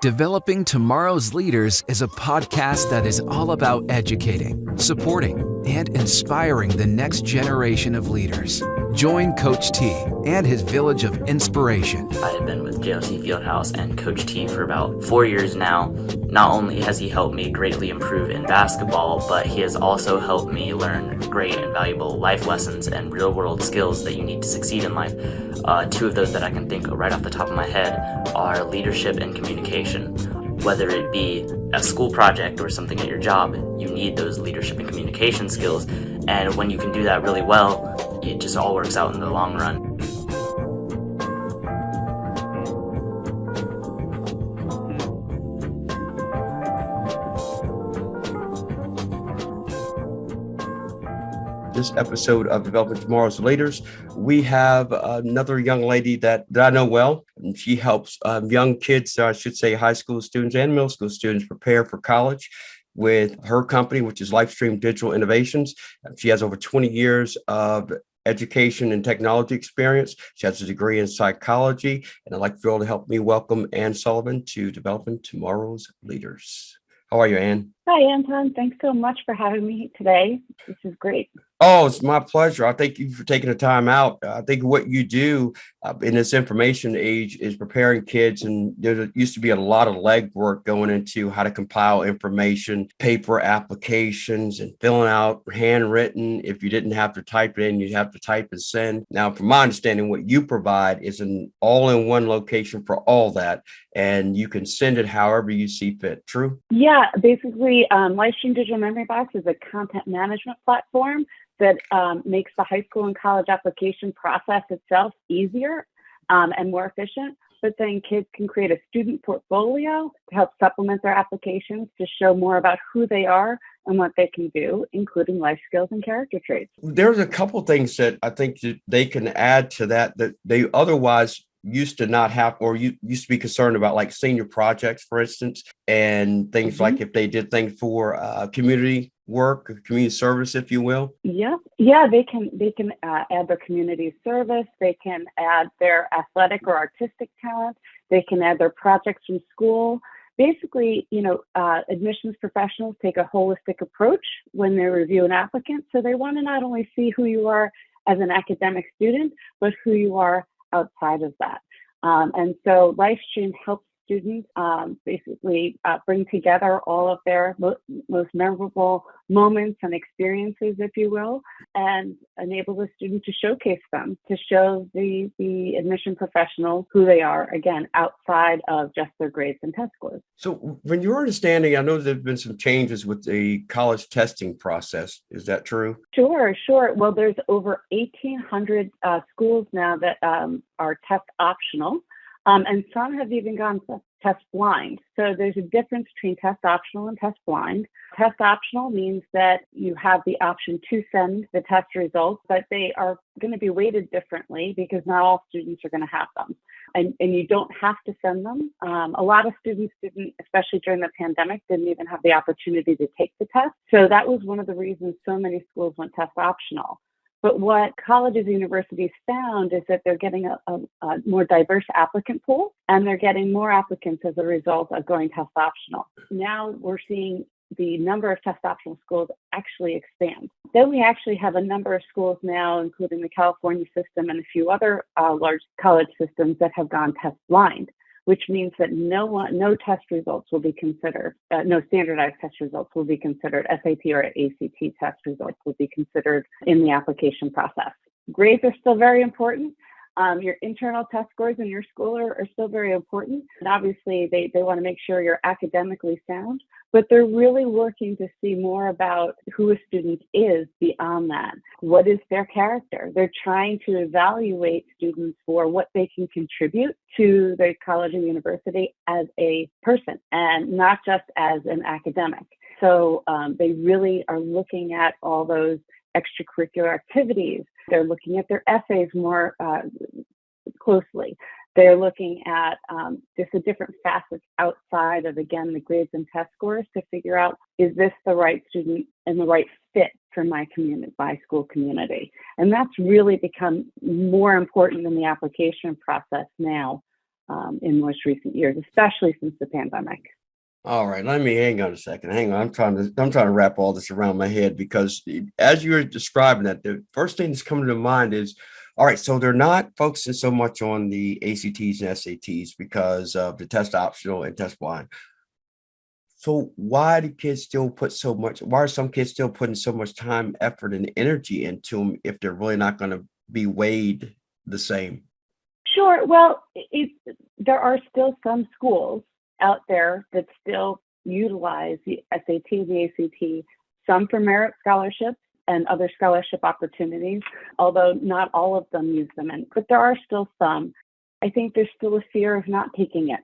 Developing Tomorrow's Leaders is a podcast that is all about educating, supporting, and inspiring the next generation of leaders. Join Coach T and his village of inspiration. I have been with JLC Fieldhouse and Coach T for about 4 years now. Not only has he helped me greatly improve in basketball, but he has also helped me learn great and valuable life lessons and real-world skills that you need to succeed in life. Two of those that I can think of right off the top of my head are leadership and communication. Whether it be a school project or something at your job, you need those leadership and communication skills. And when you can do that really well, it just all works out in the long run. This episode of Developing Tomorrow's Leaders, we have another young lady that I know well. And she helps young kids, I should say high school students and middle school students, prepare for college with her company, which is Livestream Digital Innovations. She has over 20 years of education and technology experience. She has a degree in psychology, and I'd like for you all to help me welcome Ann Sullivan to Developing Tomorrow's Leaders. How are you, Ann? Hi, Anton. Thanks so much for having me today. This is great. Oh, it's my pleasure. I thank you for taking the time out. I think what you do in this information age is preparing kids, and there used to be a lot of legwork going into how to compile information, paper applications, and filling out handwritten. If you didn't have to type it in, you'd have to type and send. Now, from my understanding, what you provide is an all-in-one location for all that, and you can send it however you see fit. True? Yeah, basically, Livestream Digital Memory Box is a content management platform that makes the high school and college application process itself easier and more efficient. But then kids can create a student portfolio to help supplement their applications to show more about who they are and what they can do, including life skills and character traits. There's a couple things that I think that they can add to that they otherwise used to not have, or you used to be concerned about, like senior projects, for instance, and things like if they did things for community work, community service, if you will. Yeah, they can add their community service. They can add their athletic or artistic talent. They can add their projects from school. Basically, admissions professionals take a holistic approach when they review an applicant. So they want to not only see who you are as an academic student, but who you are outside of that. And so Livestream helps students basically bring together all of their most memorable moments and experiences, if you will, and enable the student to showcase them, to show the admission professionals who they are, again, outside of just their grades and test scores. So from your understanding, I know there have been some changes with the college testing process. Is that true? Sure. Well, there's over 1,800 schools now that are test optional. And some have even gone test blind. So there's a difference between test optional and test blind. Test optional means that you have the option to send the test results, but they are going to be weighted differently because not all students are going to have them. And you don't have to send them. A lot of students didn't, especially during the pandemic, didn't even have the opportunity to take the test. So that was one of the reasons so many schools went test optional. But what colleges and universities found is that they're getting a more diverse applicant pool, and they're getting more applicants as a result of going test optional. Now we're seeing the number of test optional schools actually expand. Then we actually have a number of schools now, including the California system and a few other large college systems that have gone test blind, which means that no test results will be considered, no standardized test results will be considered. SAT or ACT test results will be considered in the application process. Grades are still very important. Your internal test scores in your school are still very important. And obviously, they want to make sure you're academically sound, but they're really working to see more about who a student is beyond that. What is their character? They're trying to evaluate students for what they can contribute to the college and university as a person and not just as an academic. So they really are looking at all those extracurricular activities. They're looking at their essays more closely. They're looking at just the different facets outside of, again, the grades and test scores to figure out, is this the right student and the right fit for my community, my school community? And that's really become more important in the application process now in most recent years, especially since the pandemic. All right, let me hang on a second. Hang on. I'm trying to wrap all this around my head, because as you're describing that, the first thing that's coming to mind is, all right, so they're not focusing so much on the ACTs and SATs because of the test optional and test blind. So why are some kids still putting so much time, effort, and energy into them if they're really not going to be weighed the same? Sure. Well, there are still some schools out there that still utilize the SAT, the ACT, some for merit scholarships and other scholarship opportunities, although not all of them use them. But there are still some. I think there's still a fear of not taking it.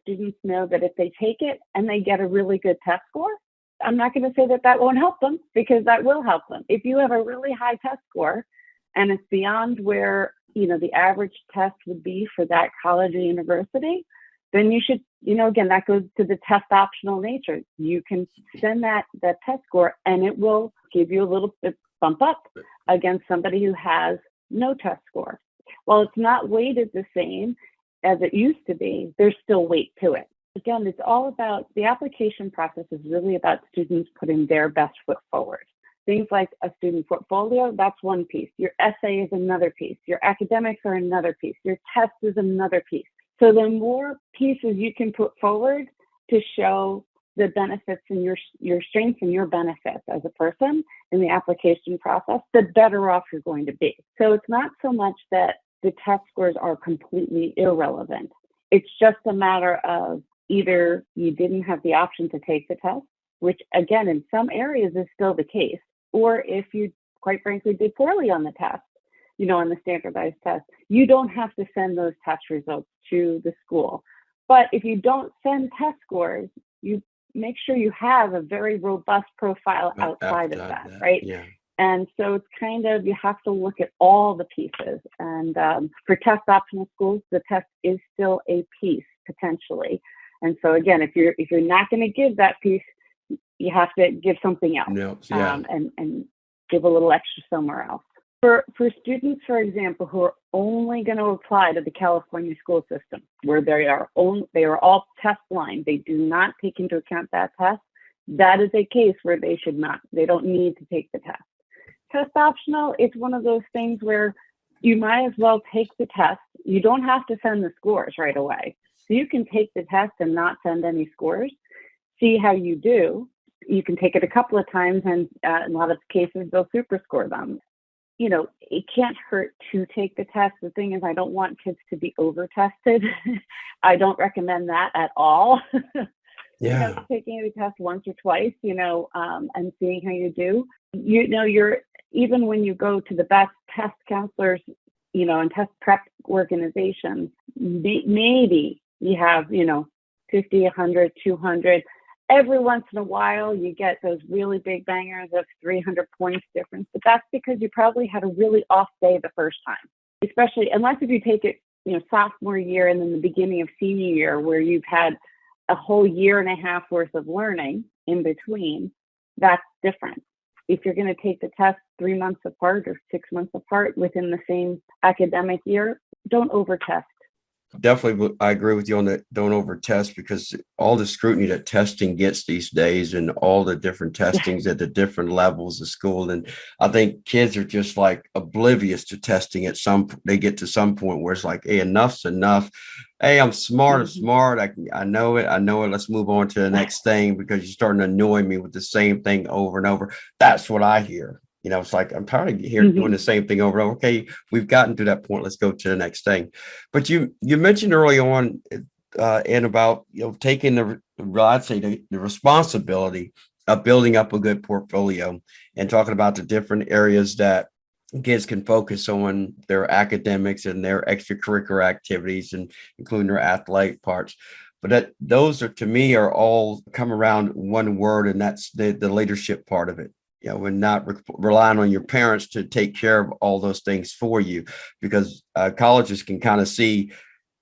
Students know that if they take it and they get a really good test score, I'm not going to say that won't help them, because that will help them. If you have a really high test score and it's beyond where, the average test would be for that college or university, then you should, again, that goes to the test optional nature. You can send that test score and it will give you a little bit bump up against somebody who has no test score. While it's not weighted the same as it used to be, there's still weight to it. Again, it's all about the application process is really about students putting their best foot forward. Things like a student portfolio, that's one piece. Your essay is another piece. Your academics are another piece. Your test is another piece. So the more pieces you can put forward to show the benefits and your strengths and your benefits as a person in the application process, the better off you're going to be. So it's not so much that the test scores are completely irrelevant. It's just a matter of either you didn't have the option to take the test, which again, in some areas is still the case, or if you, quite frankly, did poorly on the test, on the standardized test, you don't have to send those test results to the school. But if you don't send test scores, you make sure you have a very robust profile outside of that, right? Yeah. And so it's kind of, you have to look at all the pieces. And for test optional schools, the test is still a piece potentially. And so again, if you're not going to give that piece, you have to give something else. No, yeah. And give a little extra somewhere else. For students, for example, who are only going to apply to the California school system, where they are all test blind, they do not take into account that test. That is a case where they don't need to take the test. Test optional, it's one of those things where you might as well take the test. You don't have to send the scores right away. So you can take the test and not send any scores, see how you do. You can take it a couple of times, and in a lot of cases, they'll super score them. It can't hurt to take the test. The thing is, I don't want kids to be over tested. I don't recommend that at all. Yeah. Taking the test once or twice, and seeing how you do. You're, even when you go to the best test counselors, and test prep organizations, maybe you have, 50, 100, 200. Every once in a while, you get those really big bangers of 300 points difference, but that's because you probably had a really off day the first time, especially unless if you take it, sophomore year and then the beginning of senior year, where you've had a whole year and a half worth of learning in between. That's different. If you're going to take the test 3 months apart or 6 months apart within the same academic year, don't over-test. Definitely, I agree with you on that. Don't over test, because all the scrutiny that testing gets these days, and all the different testings at the different levels of school. And I think kids are just like oblivious to testing they get to some point where it's like, hey, enough's enough. Hey, I'm smart. I know it. Let's move on to the next thing, because you're starting to annoy me with the same thing over and over. That's what I hear. It's like, I'm tired of doing the same thing over and over. Okay, we've gotten to that point. Let's go to the next thing. But you mentioned early on, and about taking the responsibility of building up a good portfolio, and talking about the different areas that kids can focus on their academics and their extracurricular activities, and including their athletic parts. But those to me are all come around one word, and that's the leadership part of it. We're not relying on your parents to take care of all those things for you, because colleges can kind of see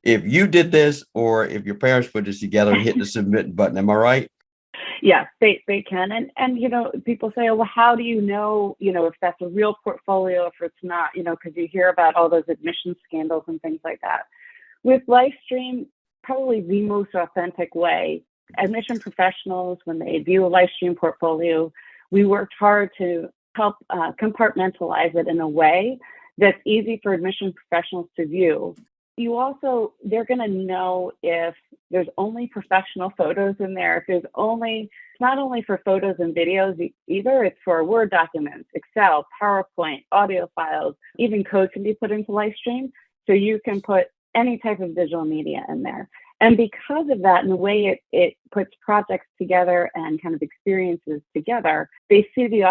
if you did this, or if your parents put this together and hit the submit button. Am I right? Yes, they can. And people say, oh, well, how do you know, if that's a real portfolio, if it's not, because you hear about all those admission scandals and things like that. With LifeStream, probably the most authentic way, admission professionals, when they view a LifeStream portfolio, we worked hard to help compartmentalize it in a way that's easy for admission professionals to view. They're going to know if there's only professional photos in there, if there's it's not only for photos and videos either, it's for Word documents, Excel, PowerPoint, audio files, even code can be put into LifeStream. So you can put any type of visual media in there. And because of that, and the way it puts projects together and kind of experiences together, they see the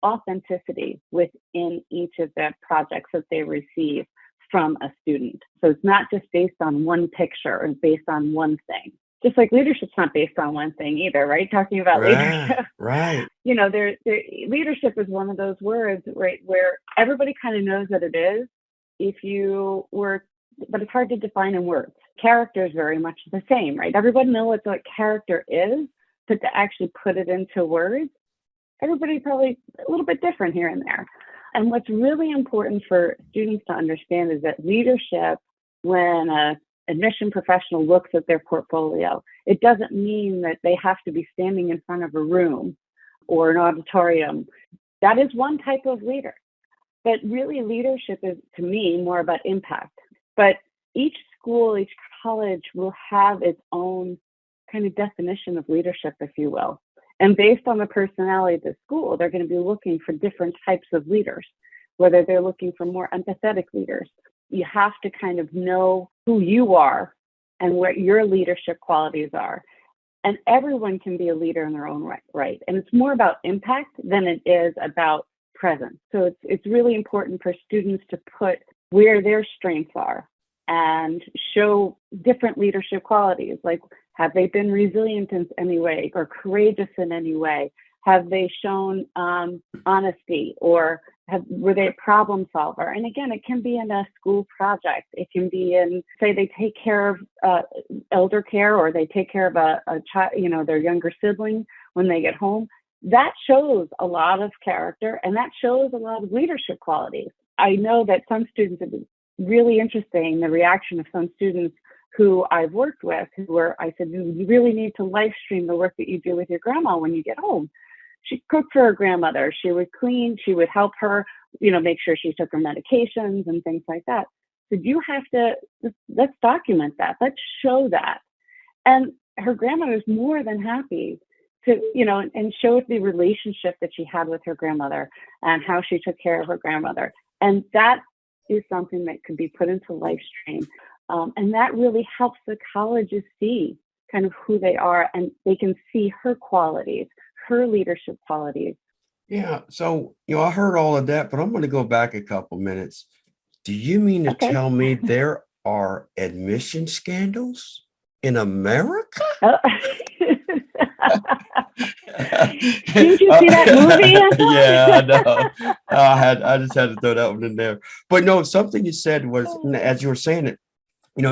authenticity within each of the projects that they receive from a student. So it's not just based on one picture or based on one thing. Just like leadership's not based on one thing either, right? Talking about leadership. Right. Leadership is one of those words, right, where everybody kind of knows that it is. But it's hard to define in words. Character is very much the same, right? Everybody knows what character is, but to actually put it into words, everybody probably a little bit different here and there. And what's really important for students to understand is that leadership, when an admission professional looks at their portfolio, it doesn't mean that they have to be standing in front of a room or an auditorium. That is one type of leader. But really, leadership is, to me, more about impact. But each school, each college will have its own kind of definition of leadership, if you will. And based on the personality of the school, they're going to be looking for different types of leaders, whether they're looking for more empathetic leaders. You have to kind of know who you are and what your leadership qualities are. And everyone can be a leader in their own right. And it's more about impact than it is about presence. So it's really important for students to put where their strengths are and show different leadership qualities, like have they been resilient in any way or courageous in any way? Have they shown honesty, or were they a problem solver? And again, it can be in a school project. It can be in, say, they take care of elder care, or they take care of a child, their younger sibling when they get home. That shows a lot of character, and that shows a lot of leadership qualities. I know that some students, have been really interesting, the reaction of some students who I've worked with, I said, you really need to live stream the work that you do with your grandma when you get home. She cooked for her grandmother. She would clean. She would help her, make sure she took her medications and things like that. So you have to, let's document that. Let's show that. And her grandmother's more than happy to, and show the relationship that she had with her grandmother and how she took care of her grandmother. And that is something that could be put into LifeStream. And that really helps the colleges see kind of who they are, and they can see her qualities, her leadership qualities. Yeah. So, I heard all of that, but I'm going to go back a couple minutes. Do you mean to tell me there are admission scandals in America? Didn't you see that movie? Yeah, I know. I just had to throw that one in there. But no, something you said was, as you were saying it,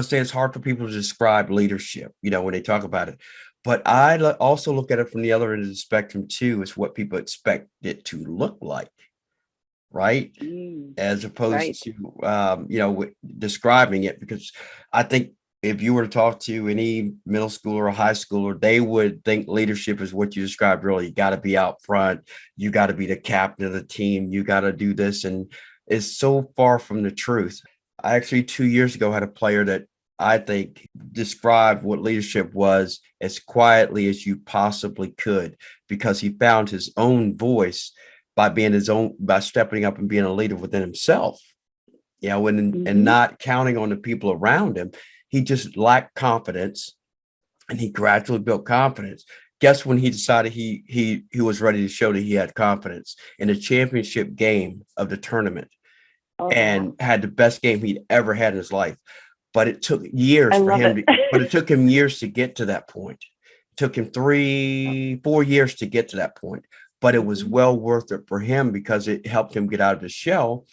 say it's hard for people to describe leadership, when they talk about it. But I also look at it from the other end of the spectrum too, is what people expect it to look like, right? As opposed to, describing it, because I think if you were to talk to any middle schooler or high schooler, they would think leadership is what you described earlier. You got to be out front. You got to be the captain of the team. You got to do this. And it's so far from the truth. I actually 2 years ago had a player that I think described what leadership was as quietly as you possibly could, because he found his own voice by stepping up and being a leader within himself, and not counting on the people around him. He just lacked confidence, and he gradually built confidence. Guess when he decided he was ready to show that he had confidence? In the championship game of the tournament. And had the best game he'd ever had in his life. But it took years for him but it took him years to get to that point. It took him 3-4 years to get to that point. But it was well worth it for him, because it helped him get out of his shell.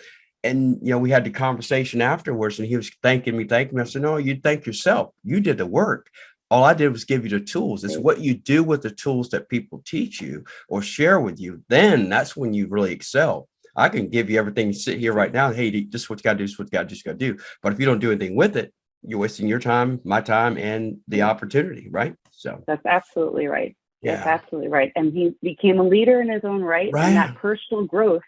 And, we had the conversation afterwards, and he was thanking me. I said, no, you thank yourself. You did the work. All I did was give you the tools. It's what you do with the tools that people teach you or share with you. Then that's when you really excel. I can give you everything, sit here right now. Hey, this is what you got to do. This is what you got to do. But if you don't do anything with it, you're wasting your time, my time, and the opportunity, right? So That's absolutely right. That's yeah, absolutely right. And he became a leader in his own right. And right. that personal growth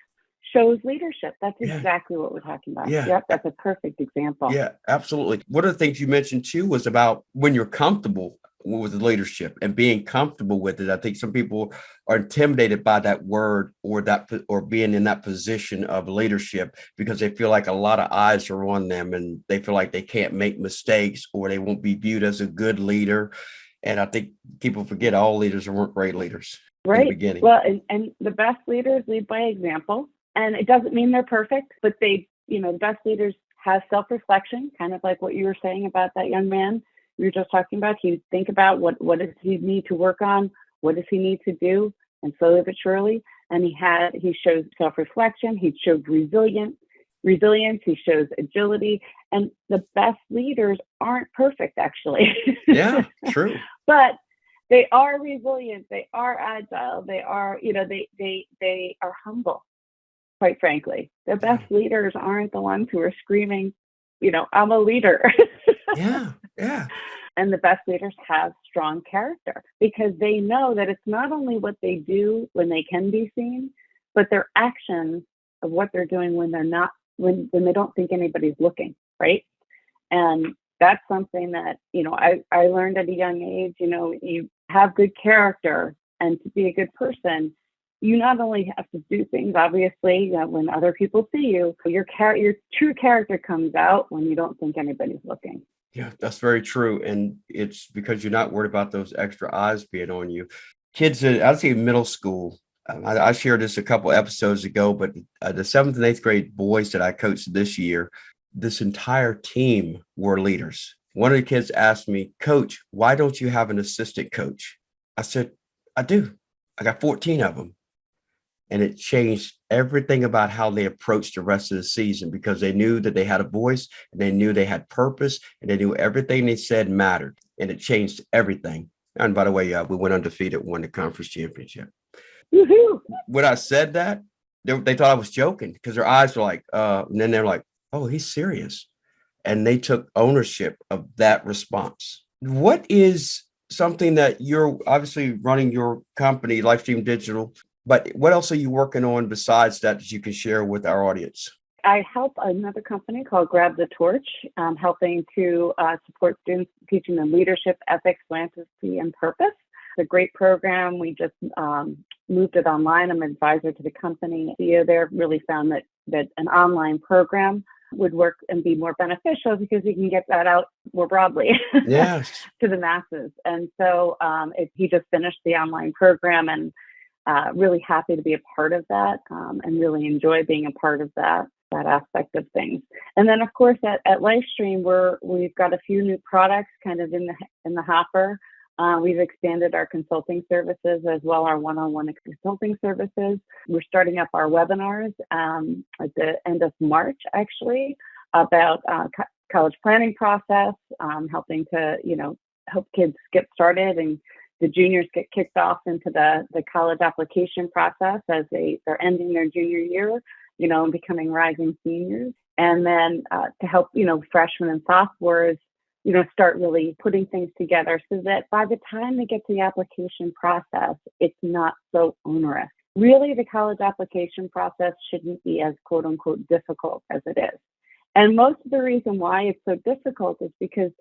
shows leadership. That's Yeah, exactly what we're talking about. yeah. Yep, that's a perfect example. Yeah, absolutely. One of the things you mentioned too was about when you're comfortable with the leadership and being comfortable with it. I think some people are intimidated by that word or or being in that position of leadership because they feel like a lot of eyes are on them and they feel like they can't make mistakes or they won't be viewed as a good leader. And I think people forget all leaders weren't great leaders in the Right. beginning. Well, and the best leaders lead by example. And it doesn't mean they're perfect, but the best leaders have self-reflection, kind of like what you were saying about that young man you were just talking about. He think about what does he need to work on, what does he need to do, and slowly but surely. And he shows self-reflection, he showed resilience, he shows agility, and the best leaders aren't perfect actually. Yeah, true. But they are resilient, they are agile, they are, they are humble. Quite frankly, the Yeah, best leaders aren't the ones who are screaming, I'm a leader. yeah, yeah. And the best leaders have strong character because they know that it's not only what they do when they can be seen, but their actions of what they're doing when they're not, when they don't think anybody's looking, right? And that's something that, I learned at a young age. You have good character, and to be a good person, you not only have to do things, obviously, when other people see you, your true character comes out when you don't think anybody's looking. Yeah, that's very true. And it's because you're not worried about those extra eyes being on you. Kids, I'd say middle school. I shared this a couple episodes ago, but the seventh and eighth grade boys that I coached this year, this entire team were leaders. One of the kids asked me, Coach, why don't you have an assistant coach? I said, I do. I got 14 of them. And it changed everything about how they approached the rest of the season because they knew that they had a voice and they knew they had purpose and they knew everything they said mattered. And it changed everything. And by the way, we went undefeated, won the conference championship. Woohoo! When I said that, they thought I was joking because their eyes were like, and then they're like, oh, he's serious. And they took ownership of that response. What is something that you're obviously running your company, Livestream Digital, but what else are you working on besides that you can share with our audience? I help another company called Grab the Torch, helping to support students, teaching them leadership, ethics, philanthropy, and purpose. It's a great program. We just moved it online. I'm an advisor to the company. CEO there really found that an online program would work and be more beneficial because you can get that out more broadly Yes. to the masses. And so he just finished the online program and really happy to be a part of that and really enjoy being a part of that aspect of things. And then, of course, at LifeStream, we've got a few new products kind of in the hopper. We've expanded our consulting services as well, our one-on-one consulting services. We're starting up our webinars at the end of March, actually, about college planning process, helping to, help kids get started and the juniors get kicked off into the college application process as they're ending their junior year, and becoming rising seniors. And then to help, freshmen and sophomores, start really putting things together so that by the time they get to the application process, it's not so onerous. Really, the college application process shouldn't be as quote unquote difficult as it is. And most of the reason why it's so difficult is because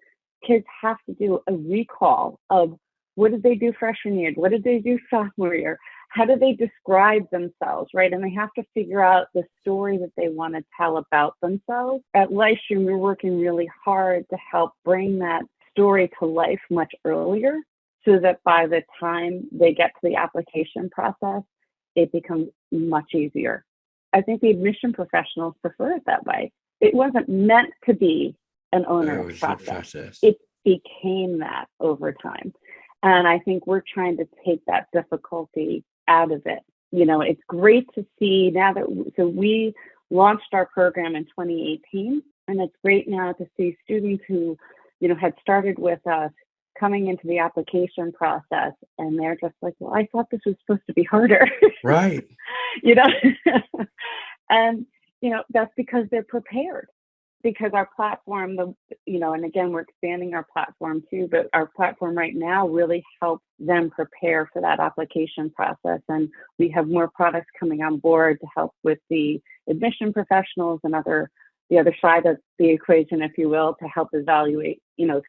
kids have to do a recall of what did they do freshman year? What did they do sophomore year? How do they describe themselves, right? And they have to figure out the story that they want to tell about themselves. At LifeStream, we're working really hard to help bring that story to life much earlier so that by the time they get to the application process, it becomes much easier. I think the admission professionals prefer it that way. It wasn't meant to be an onerous process. It became that over time. And I think we're trying to take that difficulty out of it. It's great to see now so we launched our program in 2018, and it's great now to see students who, had started with us coming into the application process, and they're just like, well, I thought this was supposed to be harder. Right. And, that's because they're prepared. because our platform, and again, we're expanding our platform too, but our platform right now really helps them prepare for that application process. And we have more products coming on board to help with the admission professionals and the other side of the equation, if you will, to help evaluate,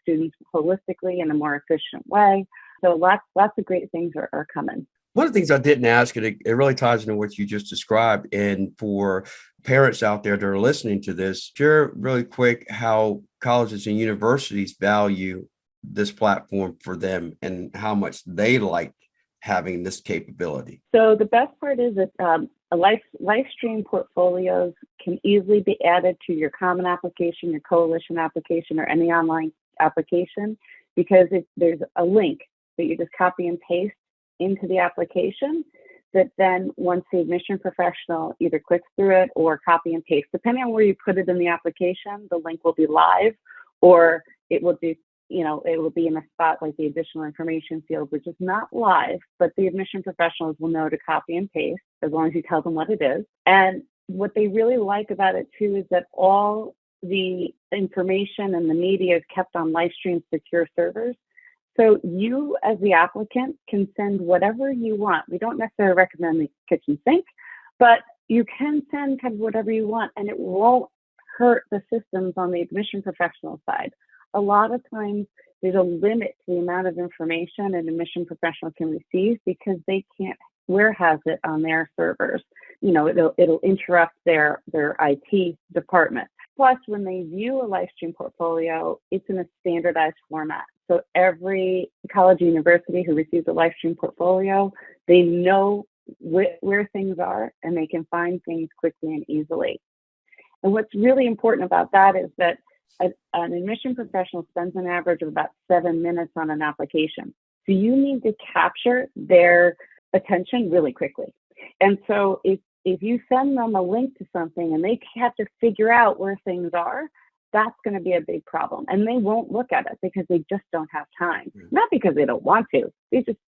students holistically in a more efficient way. So lots of great things are coming. One of the things I didn't ask, and it really ties into what you just described, and for parents out there that are listening to this, share really quick how colleges and universities value this platform for them and how much they like having this capability. So the best part is that LifeStream Portfolios can easily be added to your common application, your coalition application, or any online application, because there's a link that you just copy and paste into the application that then once the admission professional either clicks through it or copy and paste, depending on where you put it in the application, the link will be live, or it will be, it will be in a spot like the additional information field, which is not live, but the admission professionals will know to copy and paste as long as you tell them what it is. And what they really like about it too is that all the information and the media is kept on LifeStream secure servers. So you, as the applicant, can send whatever you want. We don't necessarily recommend the kitchen sink, but you can send kind of whatever you want, and it won't hurt the systems on the admission professional side. A lot of times, there's a limit to the amount of information an admission professional can receive because they can't warehouse it on their servers. It'll interrupt their IT department. Plus, when they view a LifeStream portfolio, it's in a standardized format. So every college or university who receives a LifeStream portfolio, they know where things are and they can find things quickly and easily. And what's really important about that is that an admission professional spends an average of about 7 minutes on an application. So you need to capture their attention really quickly. And so if you send them a link to something and they have to figure out where things are, that's going to be a big problem. And they won't look at it because they just don't have time. Not because they don't want to.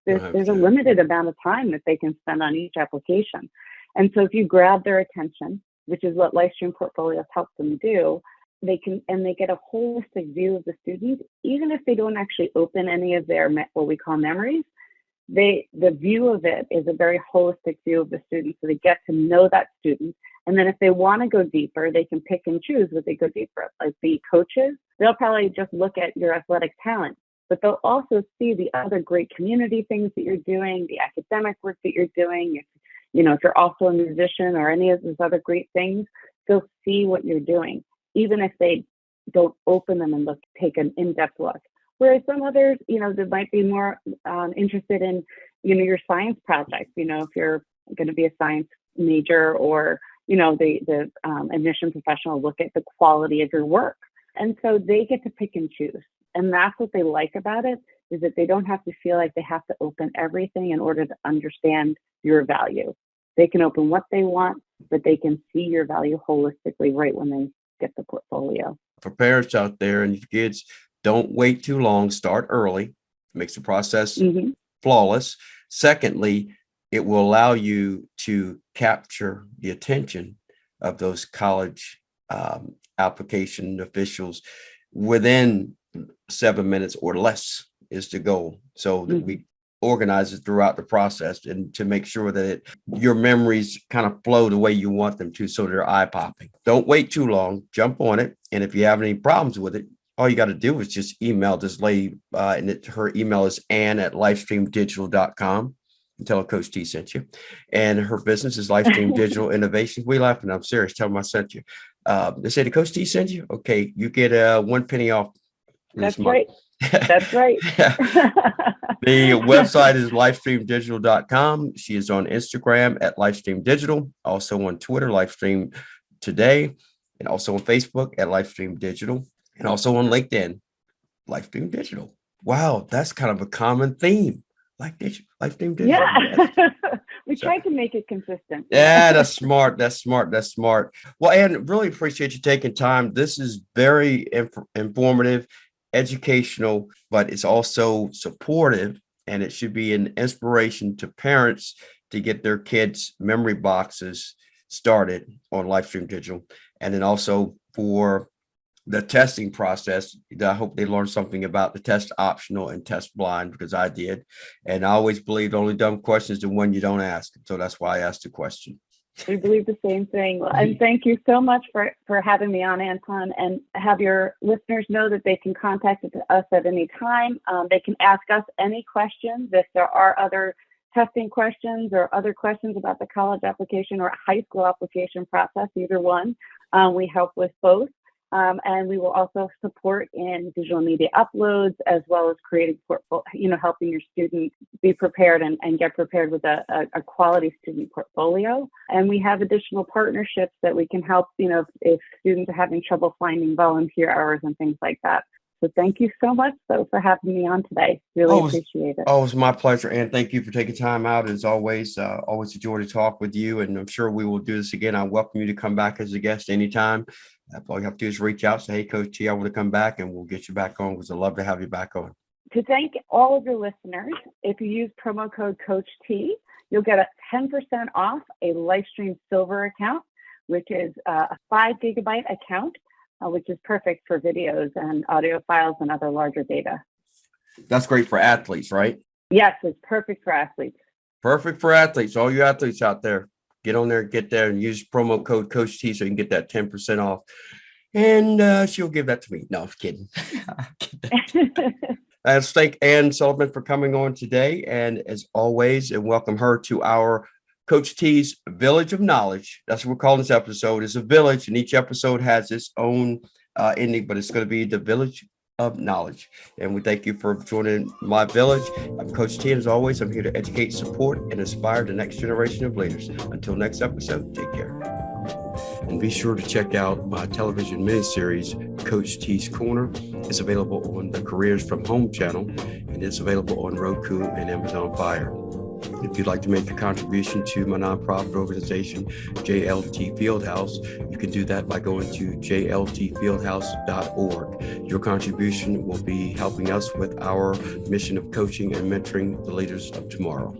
There's a limited amount of time that they can spend on each application. And so if you grab their attention, which is what LifeStream Portfolios helps them do, they get a holistic view of the student, even if they don't actually open any of their what we call memories. The view of it is a very holistic view of the student, so they get to know that student. And then if they want to go deeper, they can pick and choose what they go deeper. Like the coaches, they'll probably just look at your athletic talent, but they'll also see the other great community things that you're doing, the academic work that you're doing. If you're also a musician or any of those other great things, they'll see what you're doing, even if they don't open them and take an in-depth look. Whereas some others, they might be more interested in, your science projects. If you're going to be a science major, or the admission professional look at the quality of your work, and so they get to pick and choose. And that's what they like about it, is that they don't have to feel like they have to open everything in order to understand your value. They can open what they want, but they can see your value holistically right when they get the portfolio. For parents out there and your kids, don't wait too long. Start early. Makes the process flawless. Secondly, it will allow you to capture the attention of those college application officials within 7 minutes or less is the goal. So that we organize it throughout the process and to make sure that your memories kind of flow the way you want them to, so they're eye-popping. Don't wait too long. Jump on it. And if you have any problems with it, all you got to do is just email this lady, and her email is Ann@LifestreamDigital.com. And tell her Coach T sent you. And her business is LifeStream Digital Innovations. We laughing. I'm serious. Tell them I sent you. They say the Coach T sent you. Okay, you get 1 penny off. That's right. That's right. The website is LifestreamDigital.com. She is on Instagram at LifeStream Digital, also on Twitter, LifeStream Today, and also on Facebook at LifeStream Digital, and also on LinkedIn, LifeStream Digital. Wow, that's kind of a common theme. LifeStream Digital. Yeah. We tried to make it consistent. Yeah, that's smart. That's smart. That's smart. Well, Ann, really appreciate you taking time. This is very informative, educational, but it's also supportive, and it should be an inspiration to parents to get their kids' memory boxes started on LifeStream Digital. And then also for the testing process. I hope they learned something about the test optional and test blind, because I did. And I always believe the only dumb question is the one you don't ask. So that's why I asked the question. We believe the same thing. And thank you so much for having me on, Anton, and have your listeners know that they can contact us at any time. They can ask us any questions. If there are other testing questions or other questions about the college application or high school application process, either one, we help with both. And we will also support in digital media uploads, as well as creating helping your student be prepared and get prepared with a quality student portfolio. And we have additional partnerships that we can help, if students are having trouble finding volunteer hours and things like that. So thank you so much, though, for having me on today. Really appreciate it. Oh, it's my pleasure. And thank you for taking time out. As always, always a joy to talk with you. And I'm sure we will do this again. I welcome you to come back as a guest anytime. All you have to do is reach out, say, hey, Coach T, I want to come back, and we'll get you back on, because I'd love to have you back on. To thank all of your listeners, if you use promo code Coach T, you'll get a 10% off a LifeStream Silver account, which is a 5 gigabyte account, which is perfect for videos and audio files and other larger data. That's great for athletes, right? Yes, it's perfect for athletes. Perfect for athletes. All you athletes out there, get on there, get there, and use promo code Coach T so you can get that 10% off. And she'll give that to me. No, I'm kidding. Let's thank Ann Sullivan for coming on today. And as always, and welcome her to our Coach T's Village of Knowledge. That's what we're calling this episode. It's a village, and each episode has its own ending, but it's going to be the Village of Knowledge. And we thank you for joining my village. I'm Coach T, and as always, I'm here to educate, support, and inspire the next generation of leaders. Until next episode, take care. And be sure to check out my television miniseries, Coach T's Corner. It's available on the Careers from Home channel, and it's available on Roku and Amazon Fire. If you'd like to make a contribution to my nonprofit organization, JLT Fieldhouse, you can do that by going to jltfieldhouse.org. Your contribution will be helping us with our mission of coaching and mentoring the leaders of tomorrow.